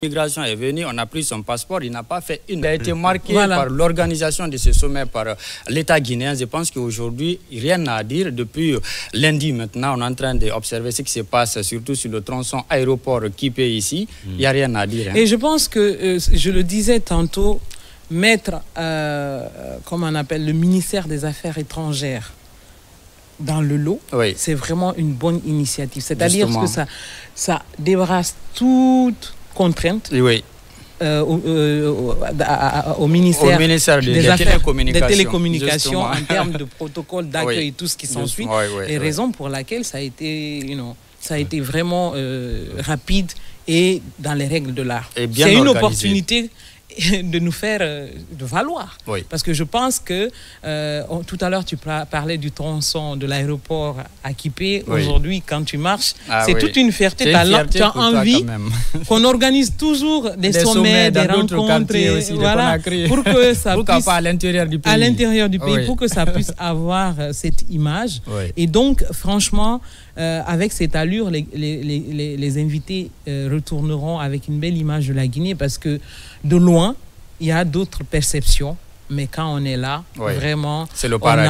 L'immigration est venue, on a pris son passeport, il n'a pas fait une. Il a été marqué par l'organisation de ce sommet par l'État guinéen. Je pense qu'aujourd'hui, rien à dire. Depuis lundi maintenant, on est en train d'observer ce qui se passe, surtout sur le tronçon aéroport Kipé ici. Il n'y a rien à dire. Et je pense que, je le disais tantôt, mettre, comme on appelle, le ministère des Affaires étrangères dans le lot, c'est vraiment une bonne initiative. C'est-à-dire que ça débarrasse toute contrainte au ministère des télécommunications en termes de protocole d'accueil et tout ce qui s'ensuit. Les raisons pour lesquelles ça a été, vraiment rapide et dans les règles de l'art. C'est une opportunité de nous faire de valoir. Parce que je pense que tout à l'heure tu parlais du tronçon de l'aéroport à Kipé. Aujourd'hui, quand tu marches, c'est toute une fierté. Tu as envie qu'on organise toujours des sommets, des rencontres, voilà, pour que ça puisse, à l'intérieur du pays, pour que ça puisse avoir cette image. Et donc, franchement, avec cette allure, les invités retourneront avec une belle image de la Guinée, parce que de loin, il y a d'autres perceptions, mais quand on est là, vraiment, c'est le paradis.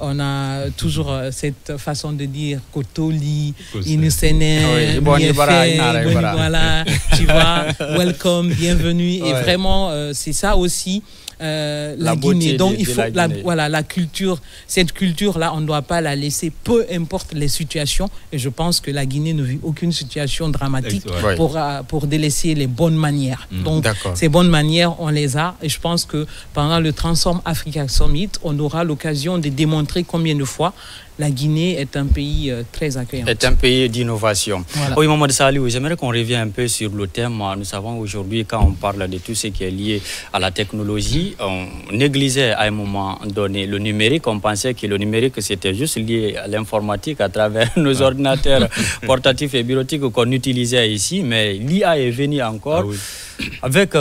On a toujours cette façon de dire Kotoli, Inusene, voilà, tu vois, welcome, bienvenue, et vraiment, c'est ça aussi. La Guinée. Donc il faut la culture, cette culture-là, on ne doit pas la laisser, peu importe les situations. Et je pense que la Guinée ne vit aucune situation dramatique pour délaisser les bonnes manières. Donc ces bonnes manières, on les a. Et je pense que pendant le Transform Africa Summit, on aura l'occasion de démontrer combien de fois la Guinée est un pays très accueillant. C'est un pays d'innovation. Oui, Mohamed Saliou, j'aimerais qu'on revienne un peu sur le thème. Nous savons aujourd'hui, quand on parle de tout ce qui est lié à la technologie, on négligeait à un moment donné le numérique. On pensait que le numérique, c'était juste lié à l'informatique à travers nos ordinateurs portatifs et bureautiques qu'on utilisait ici. Mais l'IA est venue encore avec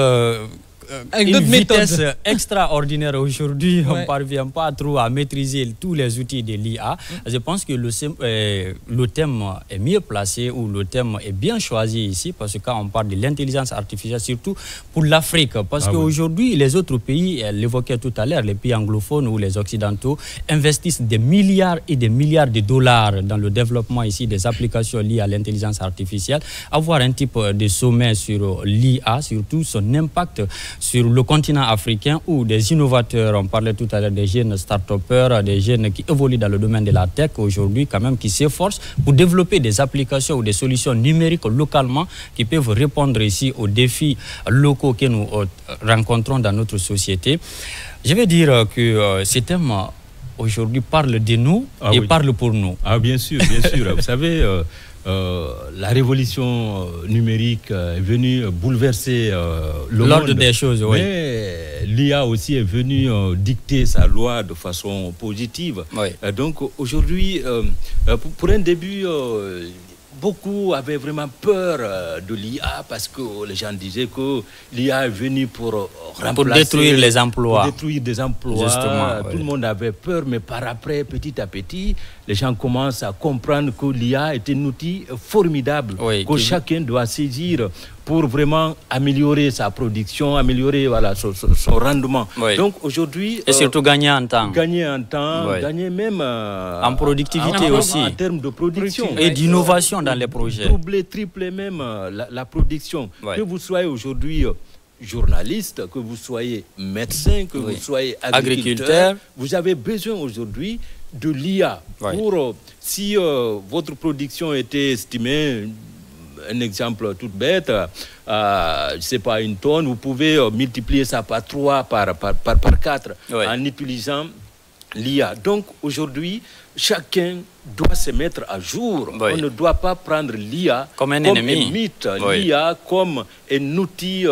une vitesse extraordinaire. Aujourd'hui, on ne parvient pas trop à maîtriser tous les outils de l'IA. Je pense que le thème est mieux placé, ou le thème est bien choisi ici, parce que quand on parle de l'intelligence artificielle, surtout pour l'Afrique, parce qu'aujourd'hui, les autres pays, elle l'évoquait tout à l'heure, les pays anglophones ou les occidentaux, investissent des milliards et des milliards de dollars dans le développement ici des applications liées à l'intelligence artificielle. Avoir un type de sommet sur l'IA, surtout son impact sur le continent africain, où des innovateurs, on parlait tout à l'heure des jeunes start-upers, des jeunes qui évoluent dans le domaine de la tech aujourd'hui, quand même, qui s'efforcent pour développer des applications ou des solutions numériques localement qui peuvent répondre ici aux défis locaux que nous rencontrons dans notre société. Je vais dire que ce thème aujourd'hui parle de nous et parle pour nous. Bien sûr, bien sûr. Vous savez, la révolution numérique est venue bouleverser le monde des choses, mais l'IA aussi est venue dicter sa loi de façon positive. Donc aujourd'hui, pour un début, beaucoup avaient vraiment peur de l'IA, parce que les gens disaient que l'IA est venue pour détruire les emplois. Pour détruire des emplois. Justement, tout le monde avait peur, mais par après, petit à petit, les gens commencent à comprendre que l'IA est un outil formidable que chacun doit saisir pour vraiment améliorer sa production, améliorer son rendement. Donc aujourd'hui... Et surtout gagner en temps. Gagner en temps, gagner même... en productivité aussi. En termes de production. Et d'innovation dans les projets. Tripler même la production. Que vous soyez aujourd'hui journaliste, que vous soyez médecin, que vous soyez agriculteur, vous avez besoin aujourd'hui de l'IA. Pour, si votre production était estimée... Un exemple tout bête, je ne sais pas, une tonne, vous pouvez multiplier ça par 3, par 4 en utilisant l'IA. Donc aujourd'hui, chacun doit se mettre à jour. On ne doit pas prendre l'IA comme un ennemi, mythe, l'IA comme un outil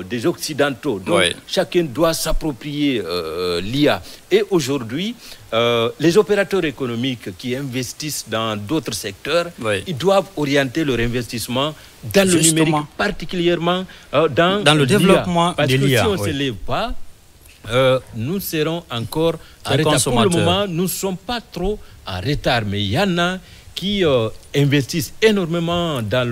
des Occidentaux. Donc chacun doit s'approprier l'IA. Et aujourd'hui, les opérateurs économiques qui investissent dans d'autres secteurs, ils doivent orienter leur investissement dans le numérique, particulièrement dans le développement de l'IA. Parce que si on ne se lève pas, nous serons encore en retard. Pour le moment, nous ne sommes pas trop en retard, mais il y en a qui investissent énormément dans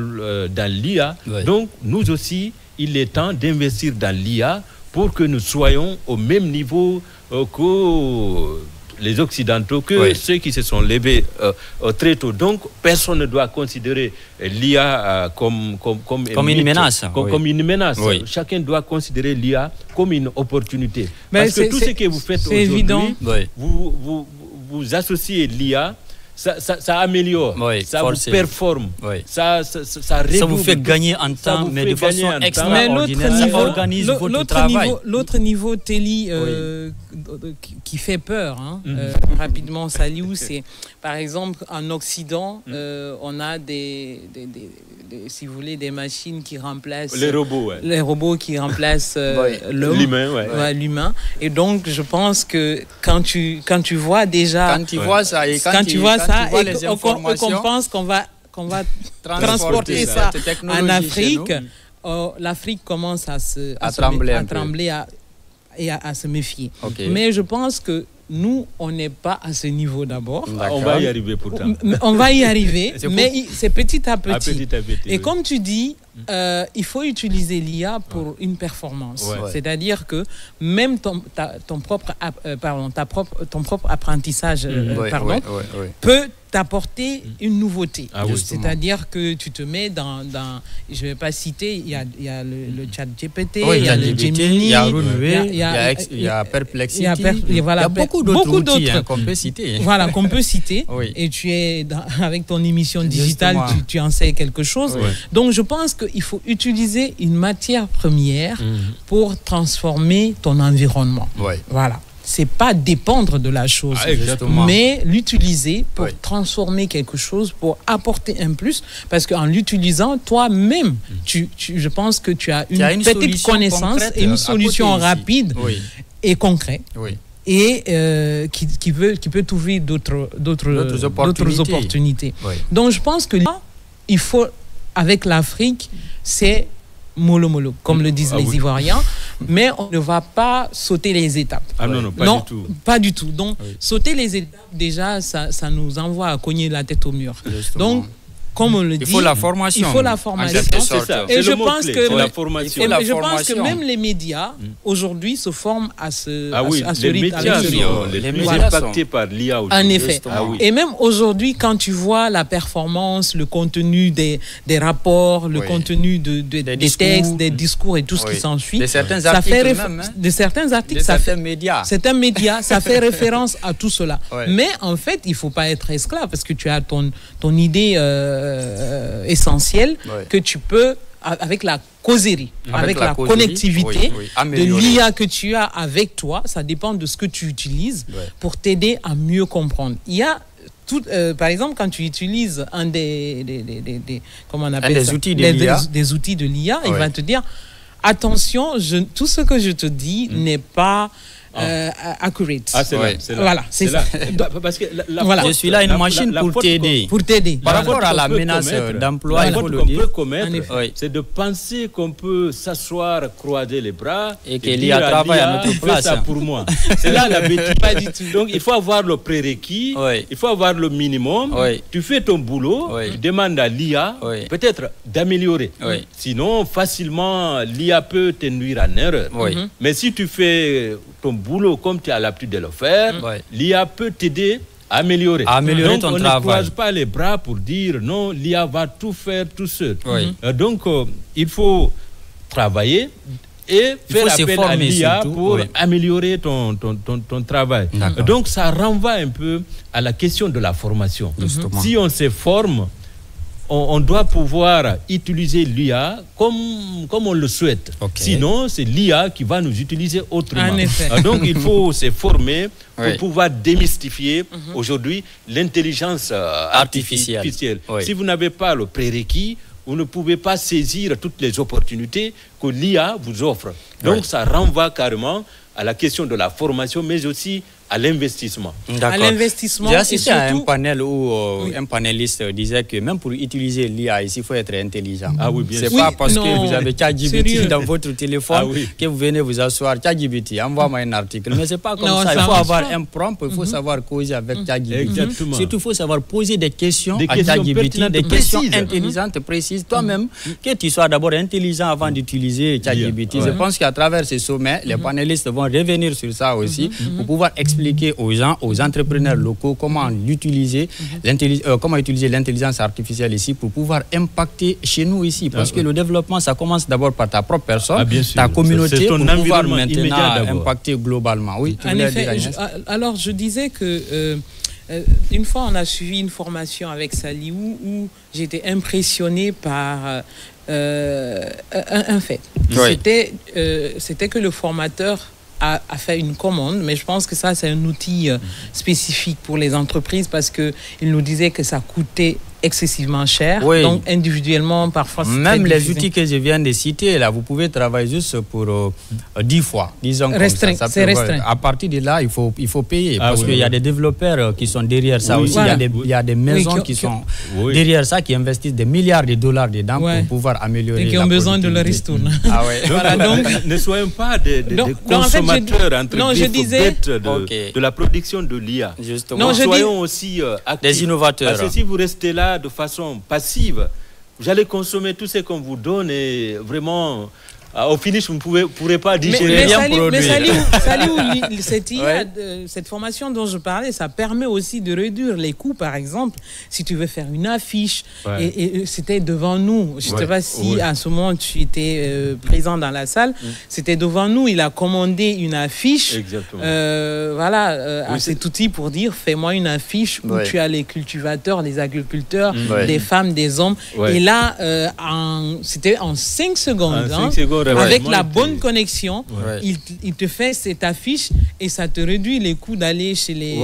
l'IA. Donc, nous aussi, il est temps d'investir dans l'IA pour que nous soyons au même niveau que les Occidentaux, que ceux qui se sont levés très tôt. Donc, personne ne doit considérer l'IA comme une menace. Comme une menace. Chacun doit considérer l'IA comme une opportunité. Parce que tout ce que vous faites aujourd'hui, vous associez l'IA, ça améliore, ça vous performe, ça vous fait gagner en temps, mais de façon extraordinaire, ça organise votre travail. L'autre niveau, Téli, qui fait peur, rapidement, Saliou, c'est par exemple en Occident, on a si vous voulez, des machines qui remplacent les robots qui remplacent l'humain. Et donc, je pense que quand tu vois déjà, quand tu vois ça, et qu'on pense qu'on va transporter ça en Afrique, l'Afrique commence à trembler et à se méfier. Mais je pense que nous, on n'est pas à ce niveau d'abord. On va y arriver pourtant. On va y arriver, mais c'est petit à petit. Et comme tu dis, il faut utiliser l'IA pour une performance. C'est-à-dire que même ton propre apprentissage peut t'apporter une nouveauté. C'est-à-dire que tu te mets dans je ne vais pas citer, il y a le chat GPT, il y a le Gemini, il y a Perplexity, il y a beaucoup d'autres outils qu'on peut citer. Voilà, qu'on peut citer. Et tu es avec ton émission digitale, tu en sais quelque chose. Donc je pense qu'il faut utiliser une matière première pour transformer ton environnement. Voilà. C'est pas dépendre de la chose, mais l'utiliser pour transformer quelque chose, pour apporter un plus, parce qu'en l'utilisant, toi-même, je pense que tu as une petite connaissance et une solution rapide et concrète. Et qui peut t'ouvrir d'autres opportunités. Donc je pense que là, il faut, avec l'Afrique, c'est mollo mollo, comme le disent les Ivoiriens, mais on ne va pas sauter les étapes. Non, pas du tout. Donc, sauter les étapes, déjà, ça nous envoie à cogner la tête au mur. Donc, comme on le dit, il faut la formation. C'est ça. Et je pense que même les médias aujourd'hui se forment à ce rythme. Les médias sont impactés par l'IA aujourd'hui. En effet. Et même aujourd'hui, quand tu vois la performance, le contenu des rapports, le contenu des textes, des discours et tout ce qui s'ensuit, de certains articles, certains médias, ça fait référence à tout cela. Mais en fait, il ne faut pas être esclave parce que tu as ton idée essentiel que tu peux, avec la causerie, avec la connectivité de l'IA que tu as avec toi, ça dépend de ce que tu utilises pour t'aider à mieux comprendre. Il y a par exemple, quand tu utilises un comment on appelle ça, des outils de l'IA, il va te dire attention, tout ce que je te dis n'est pas accurate. Voilà, c'est ça. Parce que je suis là une machine pour t'aider. Par rapport à la menace d'emploi, il faut le dire. C'est de penser qu'on peut s'asseoir, croiser les bras et que l'IA travaille à notre place. Ça pour moi. C'est là la bêtise. Pas du tout. Donc il faut avoir le prérequis, il faut avoir le minimum. Tu fais ton boulot, tu demandes à l'IA peut-être d'améliorer. Sinon, facilement, l'IA peut te nuire en erreur. Mais si tu fais ton boulot comme tu as l'habitude de le faire, l'IA peut t'aider à améliorer. Donc, ton travail. On ne croise pas les bras pour dire non, l'IA va tout faire tout seul. Donc, il faut travailler et faire appel à l'IA pour améliorer ton travail. Donc, ça renvoie un peu à la question de la formation. Si on se forme, on doit pouvoir utiliser l'IA comme on le souhaite. Sinon, c'est l'IA qui va nous utiliser autrement. Donc, il faut se former pour pouvoir démystifier aujourd'hui l'intelligence artificielle. Si vous n'avez pas le prérequis, vous ne pouvez pas saisir toutes les opportunités que l'IA vous offre. Donc, ça renvoie carrément à la question de la formation, mais aussi à l'investissement. À l'investissement. J'ai assisté à un panel où un panéliste disait que même pour utiliser l'IA ici, il faut être intelligent. Ah oui, bien sûr. C'est pas parce que vous avez ChatGPT dans votre téléphone que vous venez vous asseoir. ChatGPT, envoie-moi un article. Mais c'est pas comme ça. Il faut avoir un prompt, il faut savoir causer avec ChatGPT. Surtout, il faut savoir poser des questions à ChatGPT, des questions intelligentes, précises. Toi-même, que tu sois d'abord intelligent avant d'utiliser ChatGPT. Je pense qu'à travers ces sommets, les panélistes vont revenir sur ça aussi pour pouvoir expliquer aux gens, aux entrepreneurs locaux comment utiliser l'intelligence artificielle ici pour pouvoir impacter chez nous ici. Parce que le développement, ça commence d'abord par ta propre personne, ta communauté, pour pouvoir maintenant impacter globalement. Oui, en effet, alors je disais que une fois on a suivi une formation avec Saliou où j'étais impressionné par un fait. C'était que le formateur a fait une commande, mais je pense que ça c'est un outil spécifique pour les entreprises parce qu'il nous disait que ça coûtait excessivement cher, donc individuellement parfois même les outils que je viens de citer là, vous pouvez travailler juste pour 10 fois, disons restreint, comme ça. C'est restreint. À partir de là, il faut payer parce qu'il y a des développeurs qui sont derrière ça aussi. Il y a des maisons qui sont derrière ça, qui investissent des milliards de dollars dedans pour pouvoir améliorer. Et qui ont besoin de leur ristourne. Donc, ne soyons pas des consommateurs de la production de l'IA. Justement. Soyons aussi actifs. Des innovateurs. Parce que si vous restez là de façon passive, vous allez consommer tout ce qu'on vous donne et vraiment au finish vous ne pourrez pas digérer rien produit. Mais cette formation dont je parlais, ça permet aussi de réduire les coûts. Par exemple, si tu veux faire une affiche et c'était devant nous, je ne sais pas si à ce moment tu étais présent dans la salle, c'était devant nous, il a commandé une affiche à cet outil pour dire fais-moi une affiche où tu as les cultivateurs, les agriculteurs, les femmes, des hommes et là c'était en 5 secondes, avec la bonne connexion, il te fait cette affiche et ça te réduit les coûts d'aller chez les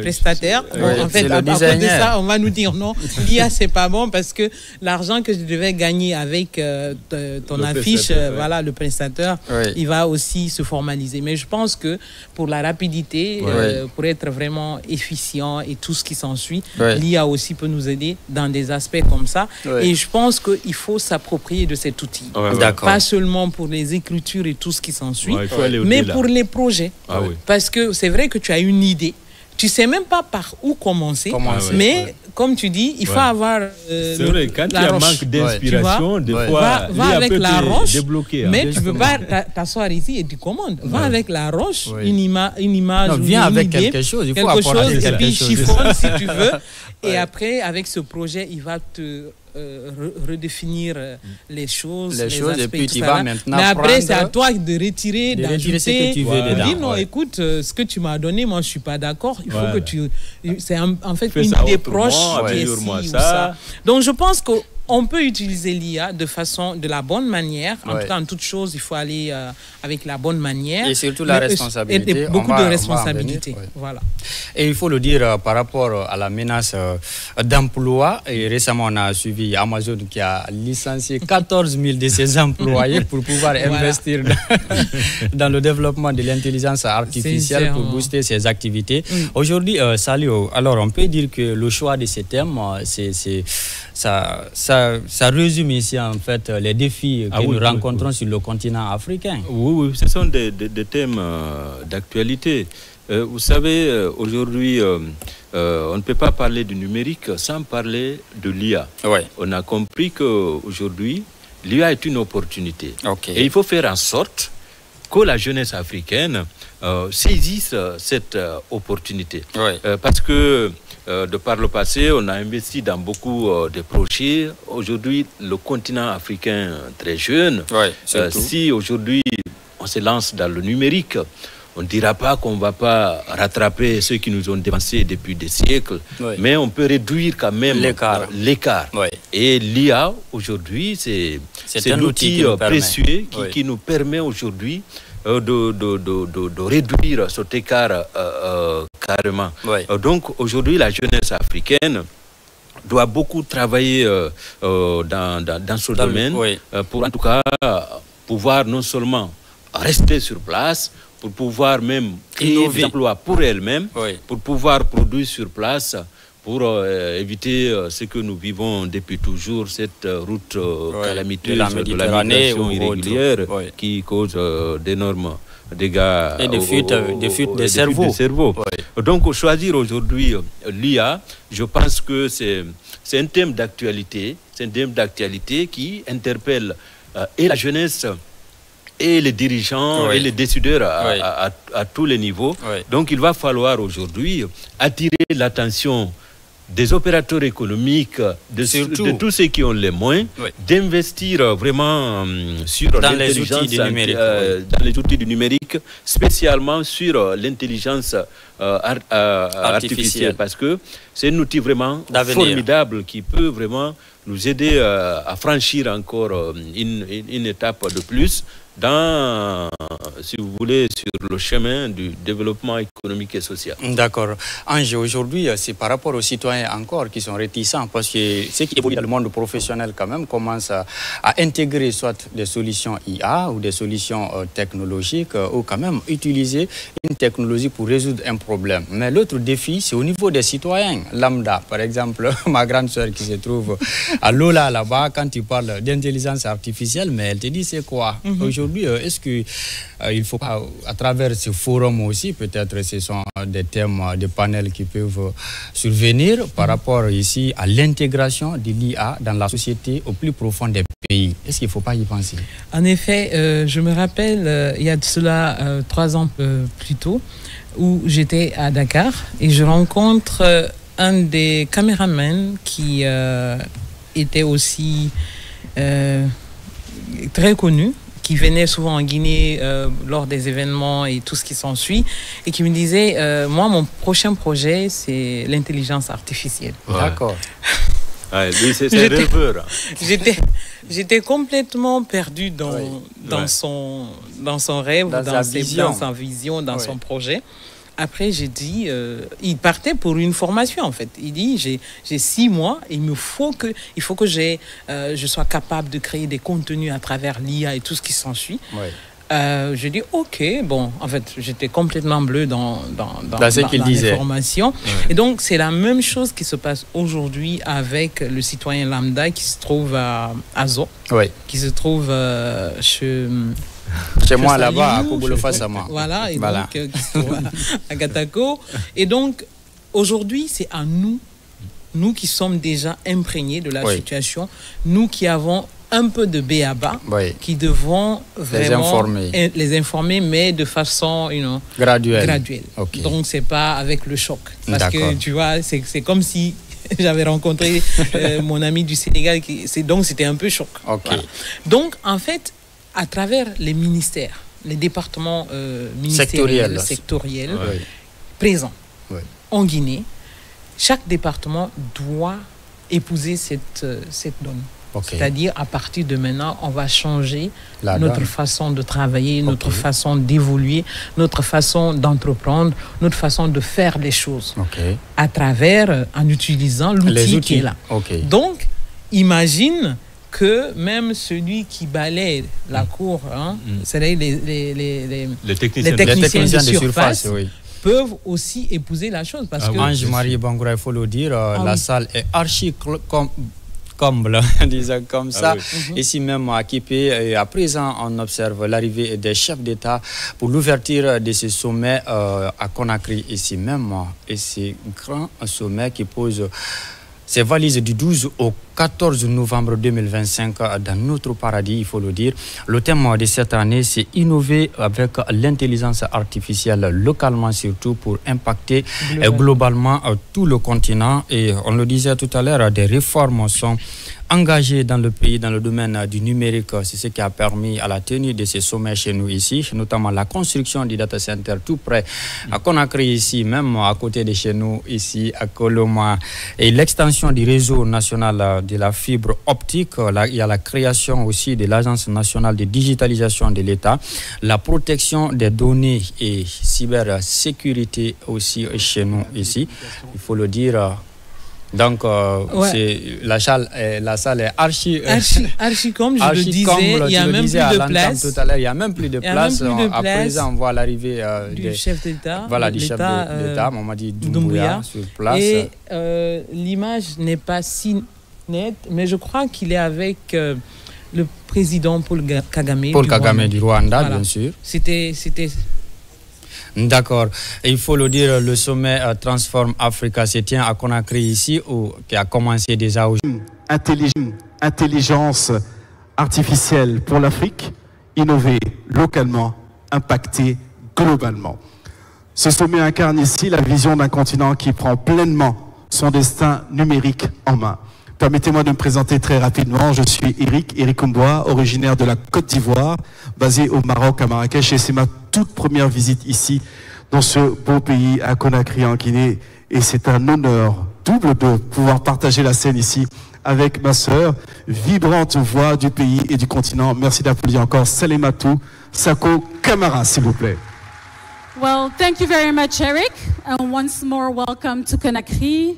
prestataires. En fait, à partir de ça, on va nous dire non, l'IA c'est pas bon parce que l'argent que je devais gagner avec ton affiche, le prestataire, il va aussi se formaliser. Mais je pense que pour la rapidité, pour être vraiment efficient et tout ce qui s'ensuit, l'IA aussi peut nous aider dans des aspects comme ça. Et je pense qu'il faut s'approprier de cet outil. Pas seulement pour les écritures et tout ce qui s'ensuit, mais pour les projets. Parce que c'est vrai que tu as une idée, tu sais même pas par où commencer, mais comme tu dis, il faut avoir c'est vrai, quand il y a un manque d'inspiration, des fois, va avec la roche, mais tu ne peux pas t'asseoir ici et tu commandes. Va avec la roche, une image, viens avec quelque chose, il faut apporter quelque chose. Chiffonne si tu veux. Et après, avec ce projet, il va te redéfinir les choses, les aspects, et puis tu vas maintenant. Mais après, c'est à toi de retirer, d'ajouter ce que tu veux dedans. Dis non, écoute, ce que tu m'as donné, moi je suis pas d'accord. Il faut que tu. C'est en fait une idée proche qui est ci ou ça. Donc je pense que on peut utiliser l'IA de la bonne manière. En tout cas, en toute chose, il faut aller avec la bonne manière. Et surtout la responsabilité. Et beaucoup de responsabilités. Voilà. Et il faut le dire par rapport à la menace d'emploi. Et récemment, on a suivi Amazon qui a licencié 14 000 de ses employés pour pouvoir investir dans le développement de l'intelligence artificielle pour booster ses activités. Aujourd'hui, Saliou, alors on peut dire que le choix de ces thèmes, ça résume ici en fait les défis que nous rencontrons sur le continent africain. Oui, ce sont des thèmes d'actualité. Vous savez, aujourd'hui, on ne peut pas parler du numérique sans parler de l'IA. On a compris qu'aujourd'hui, l'IA est une opportunité. Et il faut faire en sorte que la jeunesse africaine saisisse cette opportunité. Parce que de par le passé, on a investi dans beaucoup de projets. Aujourd'hui, le continent africain très jeune, si aujourd'hui on se lance dans le numérique, on ne dira pas qu'on ne va pas rattraper ceux qui nous ont dépensé depuis des siècles, mais on peut réduire quand même l'écart. Et l'IA, aujourd'hui, c'est un outil précieux qui nous permet aujourd'hui de réduire cet écart carrément. Donc aujourd'hui, la jeunesse africaine doit beaucoup travailler dans ce domaine pour en tout cas pouvoir non seulement rester sur place, pour pouvoir même créer des emplois pour elles-mêmes, pour pouvoir produire sur place, pour éviter ce que nous vivons depuis toujours, cette route calamiteuse de la migration irrégulière qui cause d'énormes dégâts et des fuites des cerveaux. Donc choisir aujourd'hui l'IA, je pense que c'est un thème d'actualité, qui interpelle et la jeunesse et les dirigeants et les décideurs à tous les niveaux. Donc il va falloir aujourd'hui attirer l'attention des opérateurs économiques, de tous ceux qui ont les moyens, d'investir vraiment sur l'intelligence, dans les outils du numérique, spécialement sur l'intelligence artificielle, parce que c'est un outil vraiment formidable qui peut vraiment nous aider à franchir encore une étape de plus dans, si vous voulez, sur le chemin du développement économique et social. D'accord. Ange, aujourd'hui, c'est par rapport aux citoyens encore qui sont réticents, parce que ceux qui évoluent dans le monde professionnel quand même commencent à intégrer soit des solutions IA ou des solutions technologiques, ou quand même utiliser une technologie pour résoudre un problème. Mais l'autre défi, c'est au niveau des citoyens lambda. Par exemple, ma grande soeur qui se trouve à Lola là-bas, quand tu parles d'intelligence artificielle, mais elle te dit c'est quoi? Aujourd'hui, est-ce qu'il ne faut pas, à travers ce forum aussi, peut-être ce sont des thèmes, des panels qui peuvent survenir par rapport ici à l'intégration de l'IA dans la société au plus profond des pays? Est-ce qu'il ne faut pas y penser? En effet, je me rappelle, il y a de cela 3 ans plus tôt, où j'étais à Dakar et je rencontre un des caméramans qui était aussi très connu, qui venait souvent en Guinée lors des événements et tout ce qui s'ensuit, et qui me disait, moi, mon prochain projet, c'est l'intelligence artificielle. D'accord. C'est un rêveur. J'étais complètement perdu dans son rêve, dans sa vision, dans son projet. Après, j'ai dit, il partait pour une formation en fait. Il dit, j'ai 6 mois, il faut que je sois capable de créer des contenus à travers l'IA et tout ce qui s'ensuit. Je dis, ok, bon, en fait, j'étais complètement bleu dans l'information. Et donc, c'est la même chose qui se passe aujourd'hui avec le citoyen lambda qui se trouve à Zo, qui se trouve chez moi là-bas, à Kobolo-Fassama. Voilà, et donc qui se trouve à Gatako. Et donc, aujourd'hui, c'est à nous qui sommes déjà imprégnés de la situation, nous qui avons un peu de b.a.-ba, qui devons vraiment les informer, mais de façon graduelle. Donc, c'est pas avec le choc. Parce que, tu vois, c'est comme si j'avais rencontré mon ami du Sénégal, donc c'était un peu choc. Voilà. Donc, en fait, à travers les ministères, les départements ministériels, sectoriels présents en Guinée, chaque département doit épouser cette donne. C'est-à-dire, à partir de maintenant, on va changer notre façon de travailler, notre façon d'évoluer, notre façon d'entreprendre, notre façon de faire les choses à travers, en utilisant l'outil qui est là. Donc, imagine que même celui qui balaie la cour, c'est-à-dire les techniciens de surface, peuvent aussi épouser la chose. Parce que Ange-Marie Bangoura, il faut le dire, la salle est archi comble, disons comme ça. Ici même à Kipé, et à présent, on observe l'arrivée des chefs d'État pour l'ouverture de ce sommet à Conakry, ici même. Et c'est un grand sommet qui pose ses valises du 12 au 14 novembre 2025 dans notre paradis, il faut le dire. Le thème de cette année, c'est innover avec l'intelligence artificielle localement surtout pour impacter globalement tout le continent. Et on le disait tout à l'heure, des réformes sont engagées dans le pays dans le domaine du numérique. C'est ce qui a permis à la tenue de ces sommets chez nous ici, notamment la construction du data center tout près à Conakry ici, même à côté de chez nous ici à Koloma, et l'extension du réseau national de la fibre optique. Il y a la création aussi de l'Agence nationale de digitalisation de l'État, la protection des données et cybersécurité aussi chez nous ici. Il faut le dire, Donc, la salle est archi comme je le disais, il y a même plus de place. Tout à l'heure, il y a même plus de place. À présent, on voit l'arrivée du chef d'État. Voilà, du chef d'État, Mamadi Doumbouya, sur place. Et l'image n'est pas si nette, mais je crois qu'il est avec le président Paul Kagame. Paul Kagame du Rwanda, bien sûr. C'était... D'accord. Il faut le dire, le sommet Transform Africa se tient à Conakry ici, qui a commencé déjà aujourd'hui. Intelligence artificielle pour l'Afrique, innover localement, impacter globalement. Ce sommet incarne ici la vision d'un continent qui prend pleinement son destin numérique en main. Permettez-moi de me présenter très rapidement. Je suis Eric Mboua, originaire de la Côte d'Ivoire, basé au Maroc, à Marrakech. Et c'est ma toute première visite ici, dans ce beau pays, à Conakry, en Guinée. Et c'est un honneur double de pouvoir partager la scène ici avec ma sœur, vibrante voix du pays et du continent. Merci d'applaudir encore Salematou Sako Camara, s'il vous plaît. Well, thank you very much, Eric. And once more, welcome to Conakry.